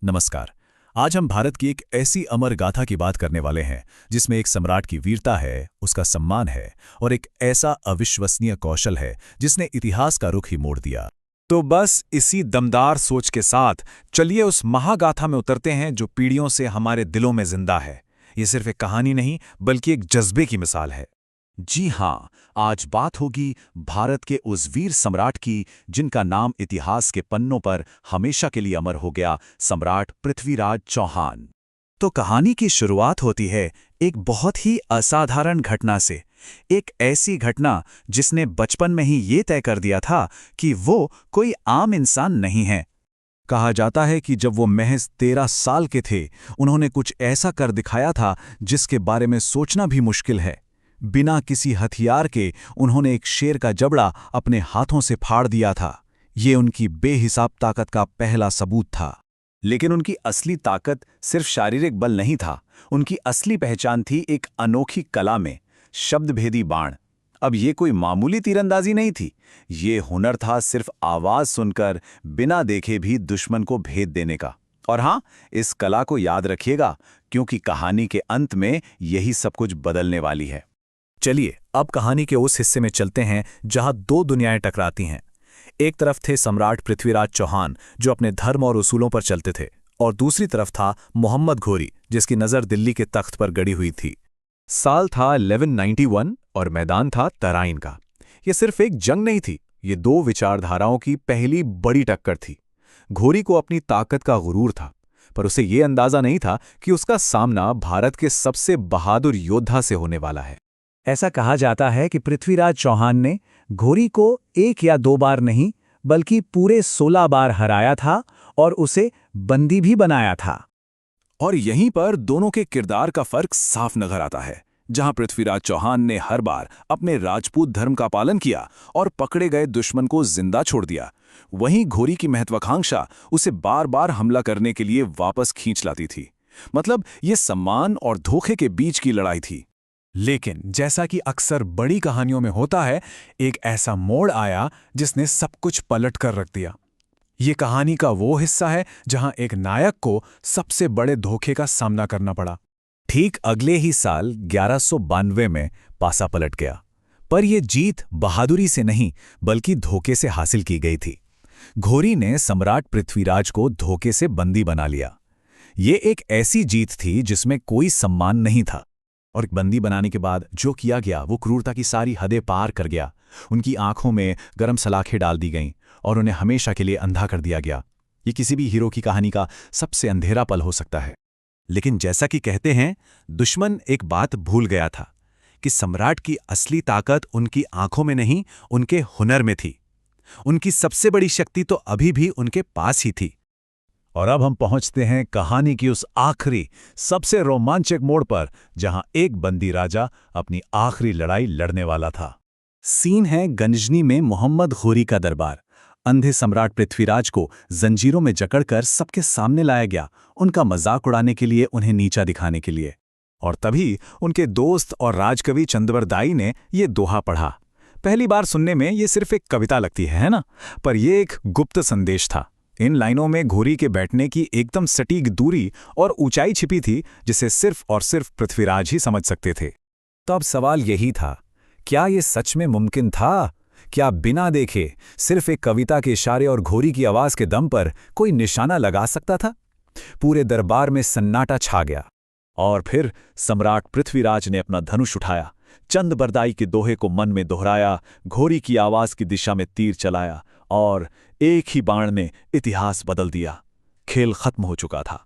नमस्कार। आज हम भारत की एक ऐसी अमर गाथा की बात करने वाले हैं जिसमें एक सम्राट की वीरता है, उसका सम्मान है और एक ऐसा अविश्वसनीय कौशल है जिसने इतिहास का रुख ही मोड़ दिया। तो बस इसी दमदार सोच के साथ चलिए उस महागाथा में उतरते हैं जो पीढ़ियों से हमारे दिलों में जिंदा है। ये सिर्फ एक कहानी नहीं बल्कि एक जज्बे की मिसाल है। जी हाँ, आज बात होगी भारत के उस वीर सम्राट की जिनका नाम इतिहास के पन्नों पर हमेशा के लिए अमर हो गया, सम्राट पृथ्वीराज चौहान। तो कहानी की शुरुआत होती है एक बहुत ही असाधारण घटना से। एक ऐसी घटना जिसने बचपन में ही ये तय कर दिया था कि वो कोई आम इंसान नहीं है। कहा जाता है कि जब वो महज 13 साल के थे, उन्होंने कुछ ऐसा कर दिखाया था जिसके बारे में सोचना भी मुश्किल है। बिना किसी हथियार के उन्होंने एक शेर का जबड़ा अपने हाथों से फाड़ दिया था। ये उनकी बेहिसाब ताकत का पहला सबूत था। लेकिन उनकी असली ताकत सिर्फ शारीरिक बल नहीं था। उनकी असली पहचान थी एक अनोखी कला में, शब्दभेदी बाण। अब ये कोई मामूली तीरंदाजी नहीं थी, ये हुनर था सिर्फ आवाज सुनकर बिना देखे भी दुश्मन को भेद देने का। और हाँ, इस कला को याद रखिएगा क्योंकि कहानी के अंत में यही सब कुछ बदलने वाली है। चलिए अब कहानी के उस हिस्से में चलते हैं जहां दो दुनियाएं टकराती हैं। एक तरफ थे सम्राट पृथ्वीराज चौहान जो अपने धर्म और उसूलों पर चलते थे, और दूसरी तरफ था मोहम्मद घोरी जिसकी नज़र दिल्ली के तख्त पर गड़ी हुई थी। साल था 1191 और मैदान था तराइन का। यह सिर्फ एक जंग नहीं थी, ये दो विचारधाराओं की पहली बड़ी टक्कर थी। घोरी को अपनी ताकत का गुरूर था, पर उसे ये अंदाजा नहीं था कि उसका सामना भारत के सबसे बहादुर योद्धा से होने वाला है। ऐसा कहा जाता है कि पृथ्वीराज चौहान ने घोरी को एक या दो बार नहीं बल्कि पूरे 16 बार हराया था और उसे बंदी भी बनाया था। और यहीं पर दोनों के किरदार का फर्क साफ नजर आता है। जहां पृथ्वीराज चौहान ने हर बार अपने राजपूत धर्म का पालन किया और पकड़े गए दुश्मन को जिंदा छोड़ दिया, वहीं घोरी की महत्वाकांक्षा उसे बार बार हमला करने के लिए वापस खींच लाती थी। मतलब ये सम्मान और धोखे के बीच की लड़ाई थी। लेकिन जैसा कि अक्सर बड़ी कहानियों में होता है, एक ऐसा मोड़ आया जिसने सब कुछ पलट कर रख दिया। ये कहानी का वो हिस्सा है जहां एक नायक को सबसे बड़े धोखे का सामना करना पड़ा। ठीक अगले ही साल 1192 में पासा पलट गया, पर यह जीत बहादुरी से नहीं बल्कि धोखे से हासिल की गई थी। घोरी ने सम्राट पृथ्वीराज को धोखे से बंदी बना लिया। ये एक ऐसी जीत थी जिसमें कोई सम्मान नहीं था, और बंदी बनाने के बाद जो किया गया वो क्रूरता की सारी हदें पार कर गया। उनकी आंखों में गरम सलाखें डाल दी गईं और उन्हें हमेशा के लिए अंधा कर दिया गया। ये किसी भी हीरो की कहानी का सबसे अंधेरा पल हो सकता है। लेकिन जैसा कि कहते हैं, दुश्मन एक बात भूल गया था कि सम्राट की असली ताकत उनकी आंखों में नहीं, उनके हुनर में थी। उनकी सबसे बड़ी शक्ति तो अभी भी उनके पास ही थी। और अब हम पहुंचते हैं कहानी की उस आखिरी सबसे रोमांचक मोड़ पर जहां एक बंदी राजा अपनी आखिरी लड़ाई लड़ने वाला था। सीन है गंजनी में मोहम्मद घोरी का दरबार। अंधे सम्राट पृथ्वीराज को जंजीरों में जकड़कर सबके सामने लाया गया, उनका मजाक उड़ाने के लिए, उन्हें नीचा दिखाने के लिए। और तभी उनके दोस्त और राजकवि चंद्रवरदाई ने ये दोहा पढ़ा। पहली बार सुनने में ये सिर्फ एक कविता लगती है ना, पर यह एक गुप्त संदेश था। इन लाइनों में घोरी के बैठने की एकदम सटीक दूरी और ऊंचाई छिपी थी जिसे सिर्फ और सिर्फ पृथ्वीराज ही समझ सकते थे। तो अब सवाल यही था, क्या ये सच में मुमकिन था? क्या बिना देखे सिर्फ एक कविता के इशारे और घोरी की आवाज के दम पर कोई निशाना लगा सकता था? पूरे दरबार में सन्नाटा छा गया, और फिर सम्राट पृथ्वीराज ने अपना धनुष उठाया, चंद्रवरदाई के दोहे को मन में दोहराया, घोरी की आवाज की दिशा में तीर चलाया, और एक ही बाण ने इतिहास बदल दिया। खेल खत्म हो चुका था।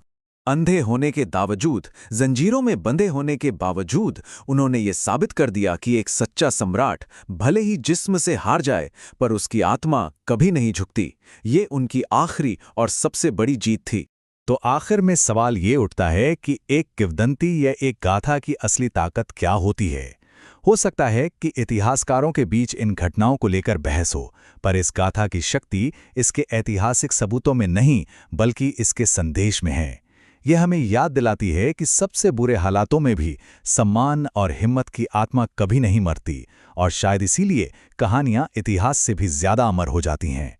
अंधे होने के बावजूद, जंजीरों में बंधे होने के बावजूद उन्होंने ये साबित कर दिया कि एक सच्चा सम्राट भले ही जिस्म से हार जाए पर उसकी आत्मा कभी नहीं झुकती। ये उनकी आखिरी और सबसे बड़ी जीत थी। तो आखिर में सवाल ये उठता है कि एक किंवदंती या एक गाथा की असली ताकत क्या होती है? हो सकता है कि इतिहासकारों के बीच इन घटनाओं को लेकर बहस हो, पर इस गाथा की शक्ति इसके ऐतिहासिक सबूतों में नहीं बल्कि इसके संदेश में है। यह हमें याद दिलाती है कि सबसे बुरे हालातों में भी सम्मान और हिम्मत की आत्मा कभी नहीं मरती, और शायद इसीलिए कहानियां इतिहास से भी ज्यादा अमर हो जाती हैं।